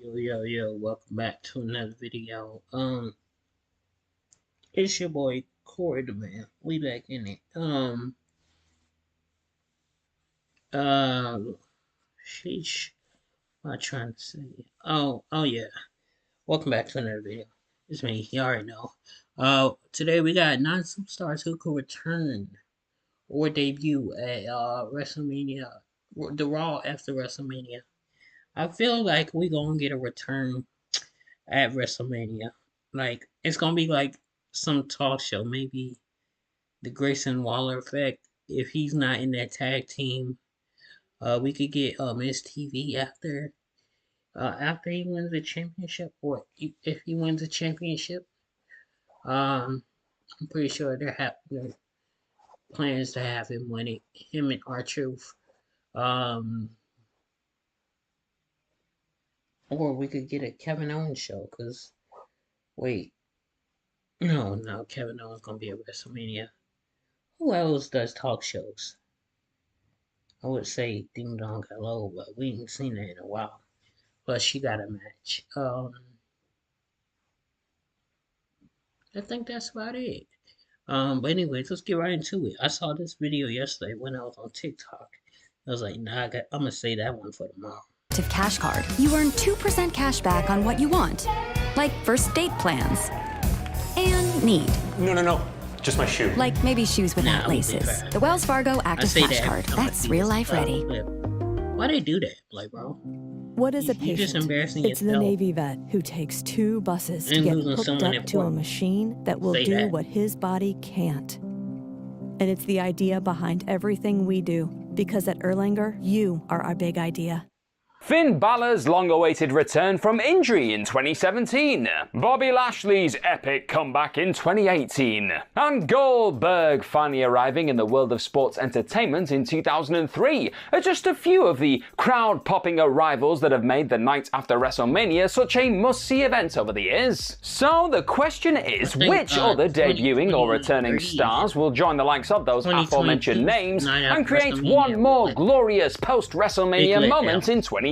Yo, welcome back to another video. It's your boy Corey the Man. We back in it. Uh, sheesh. What am I trying to say? Oh yeah. Welcome back to another video. It's me. You already know. Today we got 9 superstars who could return or debut at WrestleMania, the Raw after WrestleMania. I feel like we gonna get a return at WrestleMania. Like it's gonna be like some talk show, maybe the Grayson Waller effect. If he's not in that tag team, we could get Miss TV after he wins the championship, or if he wins the championship. I'm pretty sure they're plans to have him win it. Him and R-Truth. Or we could get a Kevin Owens show, cause wait, no, Kevin Owens gonna be at WrestleMania. Who else does talk shows? I would say Ding Dong Hello, but we ain't seen that in a while. Plus, she got a match. I think that's about it. But anyways, let's get right into it. I saw this video yesterday when I was on TikTok. I was like, nah, I'm gonna say that one for tomorrow. Cash card, you earn 2% cash back on what you want, like first date plans and need. No. Just my shoe. Like maybe shoes without laces. The Wells Fargo Active Cash Card. That's real life ready. Why they do that, like, bro? What is a You just patient? embarrassing It's the yourself. Navy vet who takes 2 buses to And get losing hooked someone up to a important. machine that will Say do that. what his body can't. And it's the idea behind everything we do, because at Erlanger, you are our big idea. Finn Balor's long-awaited return from injury in 2017, Bobby Lashley's epic comeback in 2018, and Goldberg finally arriving in the world of sports entertainment in 2003 are just a few of the crowd-popping arrivals that have made the night after WrestleMania such a must-see event over the years. So the question is, which other debuting or returning stars will join the likes of those aforementioned names and create one more glorious post-WrestleMania moment in 2024?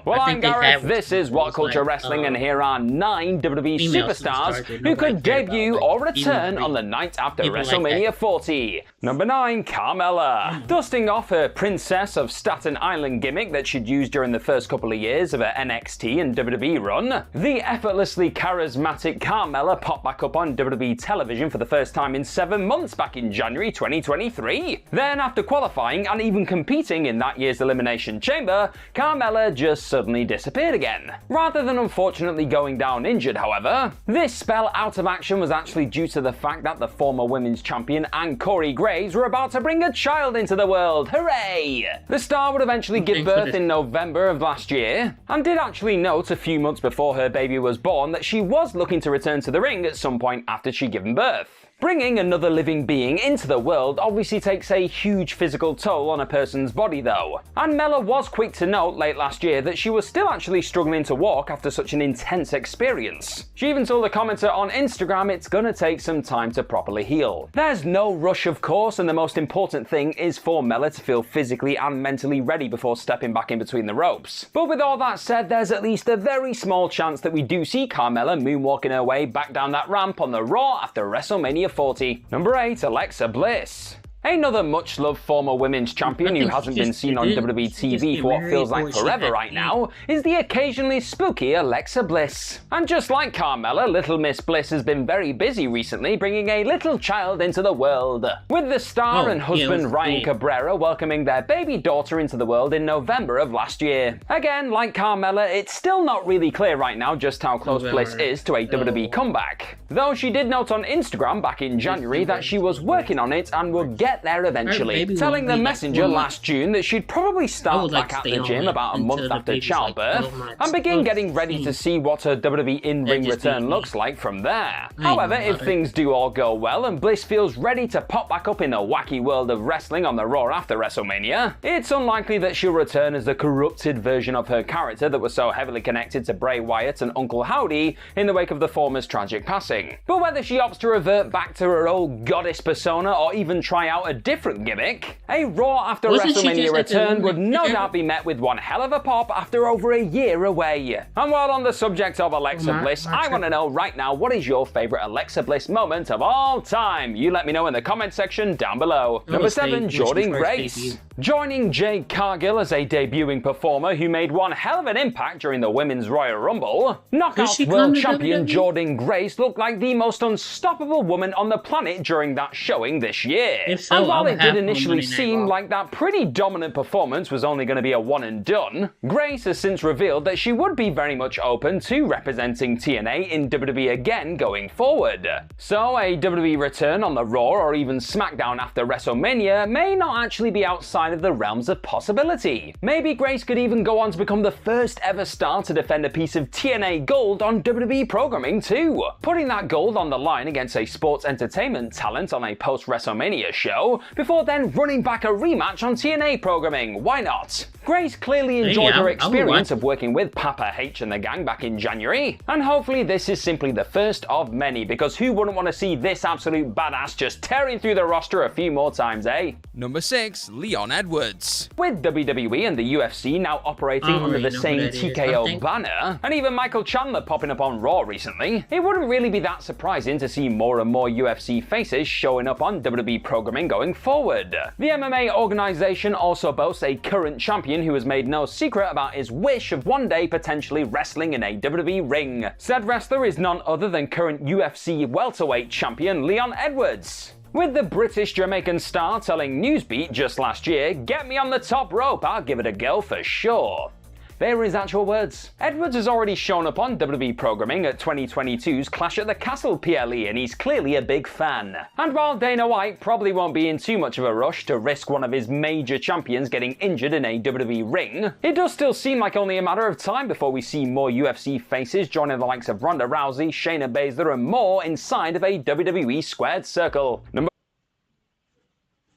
Well, I'm Gareth, this is What Culture Wrestling, and here are 9 WWE superstars who could debut or return on the night after WrestleMania 40. Number 9, Carmella. Dusting off her Princess of Staten Island gimmick that she'd used during the first couple of years of her NXT and WWE run, the effortlessly charismatic Carmella popped back up on WWE television for the first time in 7 months back in January 2023. Then, after qualifying and even competing in that year's Elimination Chamber, Carmella just suddenly disappeared again. Rather than unfortunately going down injured, however, this spell out of action was actually due to the fact that the former women's champion and Corey Graves were about to bring a child into the world. Hooray! The star would eventually give birth in November of last year, and did actually note a few months before her baby was born that she was looking to return to the ring at some point after she'd given birth. Bringing another living being into the world obviously takes a huge physical toll on a person's body though, and Mella was quick to note late last year that she was still actually struggling to walk after such an intense experience. She even told a commenter on Instagram it's gonna take some time to properly heal. There's no rush of course, and the most important thing is for Mella to feel physically and mentally ready before stepping back in between the ropes. But with all that said, there's at least a very small chance that we do see Carmella moonwalking her way back down that ramp on the Raw after WrestleMania 40. Number 8, Alexa Bliss. Another much-loved former women's champion who hasn't been seen on WWE TV for what feels like forever right now is the occasionally spooky Alexa Bliss. And just like Carmella, Little Miss Bliss has been very busy recently bringing a little child into the world, with the star and husband Ryan Cabrera welcoming their baby daughter into the world in November of last year. Again, like Carmella, it's still not really clear right now just how close Bliss is to a WWE comeback, though she did note on Instagram back in January that she was working on it and would get there eventually, telling the Messenger last June that she'd probably start back at the gym about a month after childbirth and begin getting ready to see what her WWE in-ring return looks like from there. However, if things do all go well and Bliss feels ready to pop back up in the wacky world of wrestling on the Raw after WrestleMania, it's unlikely that she'll return as the corrupted version of her character that was so heavily connected to Bray Wyatt and Uncle Howdy in the wake of the former's tragic passing. But whether she opts to revert back to her old goddess persona or even try out out a different gimmick, a Raw after Wasn't she WrestleMania just at the return would no Women's- doubt be met with one hell of a pop after over a year away. And while on the subject of Alexa Bliss, I want to know right now, what is your favorite Alexa Bliss moment of all time? You let me know in the comment section down below. Number 7, Jordynne Grace. Joining Jade Cargill as a debuting performer who made one hell of an impact during the Women's Royal Rumble, Knockouts she World come to Champion WWE? Jordynne Grace looked like the most unstoppable woman on the planet during that showing this year. If so, And while I'll it have did her initially Monday Night seem Raw. like that pretty dominant performance was only going to be a one and done, Grace has since revealed that she would be very much open to representing TNA in WWE again going forward. So a WWE return on the Raw or even SmackDown after WrestleMania may not actually be outside of the realms of possibility. Maybe Grace could even go on to become the first ever star to defend a piece of TNA gold on WWE programming too, putting that gold on the line against a sports entertainment talent on a post-WrestleMania show, before then running back a rematch on TNA programming. Why not? Grace clearly enjoyed her experience of working with Papa H and the gang back in January, and hopefully this is simply the first of many, because who wouldn't want to see this absolute badass just tearing through the roster a few more times, eh? Number 6, Leon Edwards. With WWE and the UFC now operating under the same TKO banner, and even Michael Chandler popping up on Raw recently, it wouldn't really be that surprising to see more and more UFC faces showing up on WWE programming going forward. The MMA organization also boasts a current champion who has made no secret about his wish of one day potentially wrestling in a WWE ring. Said wrestler is none other than current UFC welterweight champion Leon Edwards. With the British Jamaican star telling Newsbeat just last year, "Get me on the top rope, I'll give it a go for sure." There are his actual words. Edwards has already shown up on WWE programming at 2022's Clash at the Castle PLE, and he's clearly a big fan. And while Dana White probably won't be in too much of a rush to risk one of his major champions getting injured in a WWE ring, it does still seem like only a matter of time before we see more UFC faces joining the likes of Ronda Rousey, Shayna Baszler, and more inside of a WWE squared circle.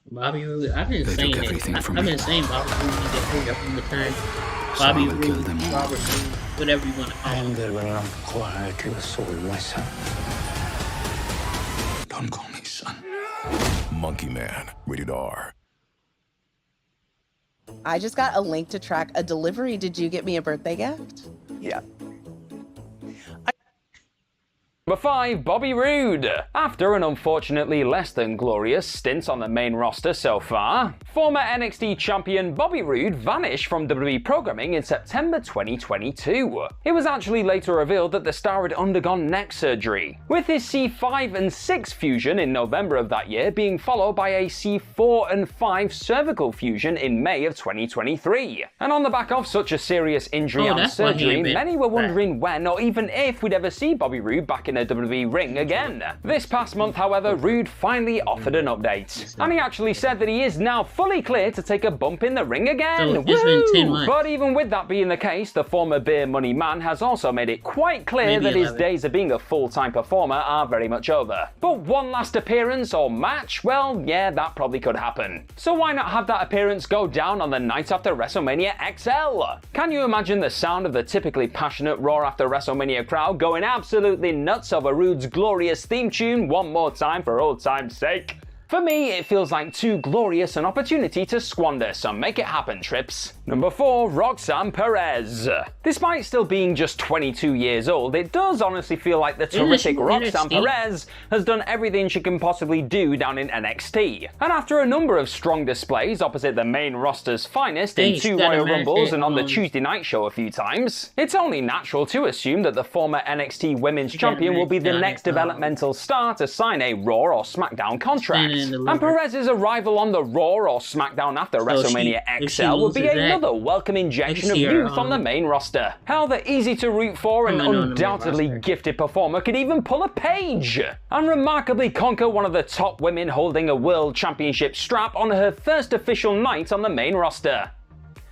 Bobby Roode, I've been saying it. I've been saying Bobby Roode needs to hurry up from the time. Bobby Roode, Robert Roode, whatever you want to call him. Don't call me son. Monkey Man, rated R. I just got a link to track a delivery. Did you get me a birthday gift? Yeah. Number 5, Bobby Roode. After an unfortunately less than glorious stint on the main roster so far, former NXT champion Bobby Roode vanished from WWE programming in September 2022. It was actually later revealed that the star had undergone neck surgery, with his C5 and 6 fusion in November of that year being followed by a C4 and 5 cervical fusion in May of 2023. And on the back of such a serious injury and surgery, many were wondering when or even if we'd ever see Bobby Roode back in a WWE ring again. This past month, however, Roode finally offered an update, and he actually said that he is now fully clear to take a bump in the ring again. So it's been 10 months. But even with that being the case, the former beer money man has also made it quite clear that his days of being a full-time performer are very much over. But one last appearance or match, well, yeah, that probably could happen. So why not have that appearance go down on the night after WrestleMania XL? Can you imagine the sound of the typically passionate Raw after WrestleMania crowd going absolutely nuts over Roode's glorious theme tune one more time for old time's sake? For me, it feels like too glorious an opportunity to squander, so make it happen, Trips. Number 4, Roxanne Perez. Despite still being just 22 years old, it does honestly feel like the terrific Roxanne Perez has done everything she can possibly do down in NXT. And after a number of strong displays opposite the main roster's finest in 2 Royal Rumbles and on the Tuesday night show a few times, it's only natural to assume that the former NXT Women's Champion will be the next developmental star to sign a Raw or SmackDown contract. And Perez's arrival on the Raw or SmackDown after WrestleMania XL would be another welcome injection of youth on the main roster. How the easy to root for and undoubtedly gifted performer could even pull a Paige and remarkably conquer one of the top women holding a world championship strap on her first official night on the main roster.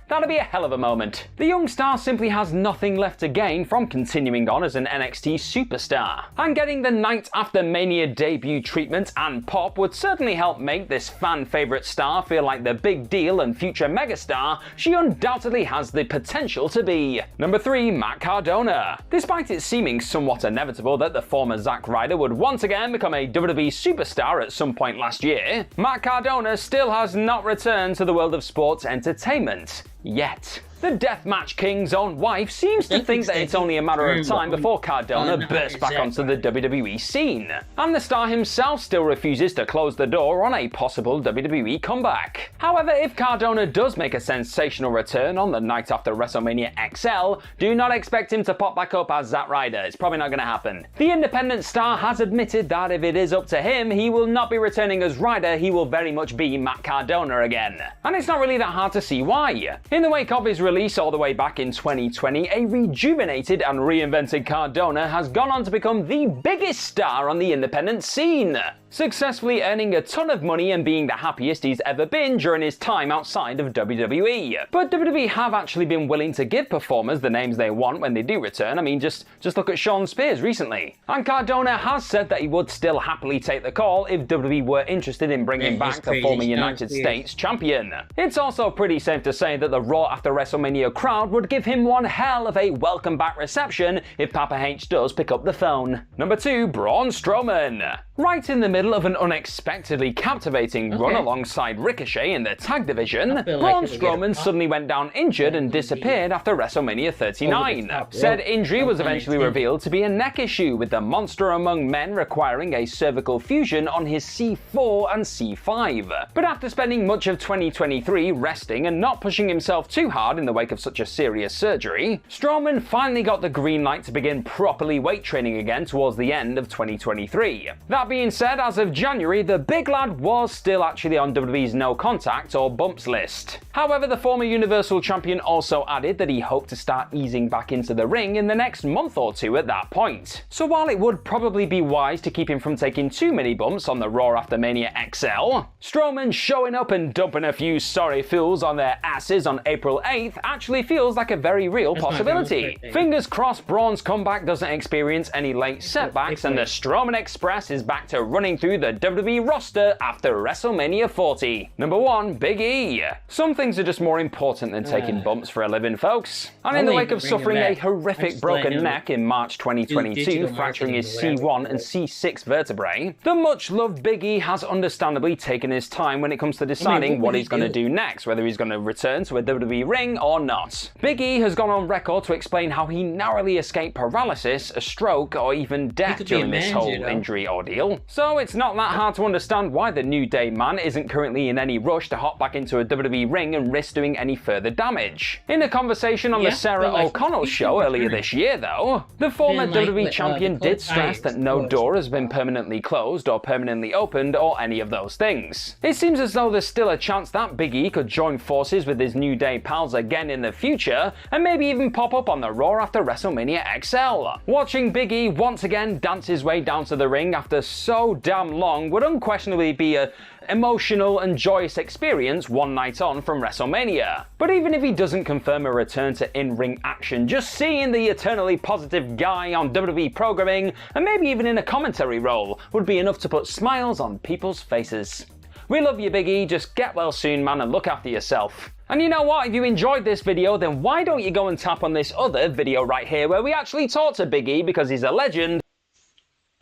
That'd be a hell of a moment. The young star simply has nothing left to gain from continuing on as an NXT superstar, and getting the night after Mania debut treatment and pop would certainly help make this fan favourite star feel like the big deal and future megastar she undoubtedly has the potential to be. Number 3, Matt Cardona. Despite it seeming somewhat inevitable that the former Zack Ryder would once again become a WWE superstar at some point last year, Matt Cardona still has not returned to the world of sports entertainment. Yet. The Deathmatch King's own wife seems to think that it's only a matter of time before Cardona bursts back onto the WWE scene, and the star himself still refuses to close the door on a possible WWE comeback. However, if Cardona does make a sensational return on the night after WrestleMania XL, do not expect him to pop back up as Zack Ryder. It's probably not going to happen. The independent star has admitted that if it is up to him, he will not be returning as Ryder, he will very much be Matt Cardona again. And it's not really that hard to see why. In the wake of his release all the way back in 2020, a rejuvenated and reinvented Cardona has gone on to become the biggest star on the independent scene, successfully earning a ton of money and being the happiest he's ever been during his time outside of WWE. But WWE have actually been willing to give performers the names they want when they do return. I mean, just look at Shawn Spears recently. And Cardona has said that he would still happily take the call if WWE were interested in bringing back the former United States champion. It's also pretty safe to say that the Raw after WrestleMania crowd would give him one hell of a welcome back reception if Papa H does pick up the phone. Number 2, Braun Strowman. Right in the middle of an unexpectedly captivating run alongside Ricochet in the tag division, Braun Strowman suddenly went down injured and disappeared after WrestleMania 39. Said injury was eventually revealed to be a neck issue, with the monster among men requiring a cervical fusion on his C4 and C5. But after spending much of 2023 resting and not pushing himself too hard in the wake of such a serious surgery, Strowman finally got the green light to begin properly weight training again towards the end of 2023. That being said, as of January, the big lad was still actually on WWE's no contact or bumps list. However, the former Universal Champion also added that he hoped to start easing back into the ring in the next month or two at that point. So while it would probably be wise to keep him from taking too many bumps on the Raw after Mania XL, Strowman showing up and dumping a few sorry fools on their asses on April 8th actually feels like a very real possibility. Fingers crossed Braun's comeback doesn't experience any late setbacks and the Strowman Express is back to running through the WWE roster after WrestleMania 40. Number 1, Big E. Some things are just more important than taking bumps for a living, folks. And in the wake of suffering a horrific broken neck in March 2022, fracturing his C1 and C6 vertebrae, the much-loved Big E has understandably taken his time when it comes to deciding what he's going to do next, whether he's going to return to a WWE ring or not. Big E has gone on record to explain how he narrowly escaped paralysis, a stroke, or even death during this whole injury ordeal. So it's not that hard to understand why the New Day man isn't currently in any rush to hop back into a WWE ring and risk doing any further damage. In a conversation on the Sarah O'Connell show earlier this year though, the former WWE champion did stress that no door has been permanently closed or permanently opened or any of those things. It seems as though there's still a chance that Big E could join forces with his New Day pals again in the future and maybe even pop up on the Raw after WrestleMania XL. Watching Big E once again dance his way down to the ring after so damn long would unquestionably be a emotional and joyous experience one night on from WrestleMania. But even if he doesn't confirm a return to in-ring action, just seeing the eternally positive guy on WWE programming and maybe even in a commentary role would be enough to put smiles on people's faces. We love you, Big E, just get well soon, man, and look after yourself. And you know what, if you enjoyed this video, then why don't you go and tap on this other video right here where we actually talk to Big E because he's a legend.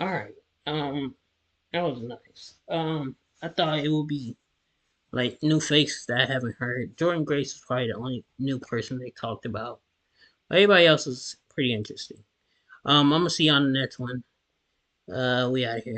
Alright, that was nice. I thought it would be like new faces that I haven't heard. Jordan Grace is probably the only new person they talked about. Everybody else is pretty interesting. I'm gonna see you on the next one. We out of here.